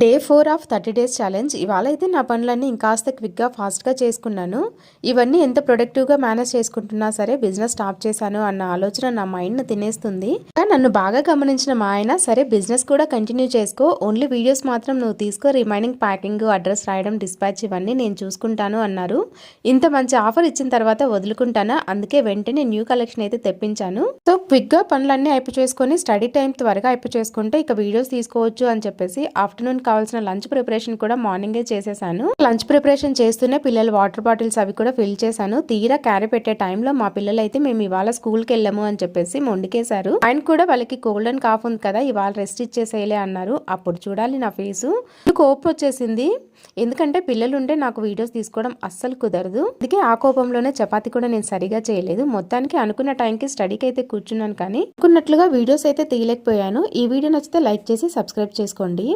Day 4 of 30 days challenge. ఇవాళ అయితే నా పనులన్నీ ఇంకాస్త క్విక్గా ఫాస్ట్గా చేసుకున్నాను. ఇవన్నీ ఎంత ప్రొడక్టివ్గా మేనేజ్ చేసుకుంటున్నా సరే బిజినెస్ స్టార్ట్ చేశాను అన్న ఆలోచన నా మైండ్ను తినేస్తుంది. నన్ను బాగా గమనించిన మా ఆయన, సరే బిజినెస్ కూడా కంటిన్యూ చేసుకో, ఓన్లీ వీడియోస్ మాత్రం నువ్వు తీసుకో, రిమైనింగ్ ప్యాకింగ్, అడ్రస్ రాయడం, డిస్పాచ్ ఇవన్నీ నేను చూసుకుంటాను అన్నారు. ఇంత మంచి ఆఫర్ ఇచ్చిన తర్వాత వదులుకుంటానా, అందుకే వెంటనే న్యూ కలెక్షన్ అయితే తెప్పించాను. సో క్విక్గా పనులన్నీ అయిపో చేసుకొని స్టడీ టైం త్వరగా అయిపో చేసుకుంటే ఇక వీడియోస్ తీసుకోవచ్చు అని చెప్పేసి ఆఫ్టర్నూన్ కావాల్సిన లంచ్ ప్రిపరేషన్ కూడా మార్నింగే చేసేసాను. లంచ్ ప్రిపరేషన్ చేస్తూనే పిల్లల వాటర్ బాటిల్స్ అవి కూడా ఫిల్ చేశాను. తీరా క్యారీ పెట్టే టైంలో మా పిల్లలు అయితే మేము ఇవాళ స్కూల్కి వెళ్ళాము అని చెప్పేసి మొండికేశారు. ఆయన కూడా వాళ్ళకి కోల్డ్ అండ్ కాఫ్ ఉంది కదా, ఇవాళ రెస్ట్ ఇచ్చేసేయలే అన్నారు. అప్పుడు చూడాలి నా ఫేసు, కోపం వచ్చేసింది. ఎందుకంటే పిల్లలు ఉంటే నాకు వీడియోస్ తీసుకోవడం అస్సలు కుదరదు. అందుకే ఆ కోపంలోనే చపాతీ కూడా నేను సరిగా చేయలేదు. మొత్తానికి అనుకున్న టైంకి స్టడీకి అయితే కూర్చున్నాను, కానీ అనుకున్నట్లుగా వీడియోస్ అయితే తీయలేకపోయాను. ఈ వీడియో నచ్చితే లైక్ చేసి సబ్స్క్రైబ్ చేసుకోండి.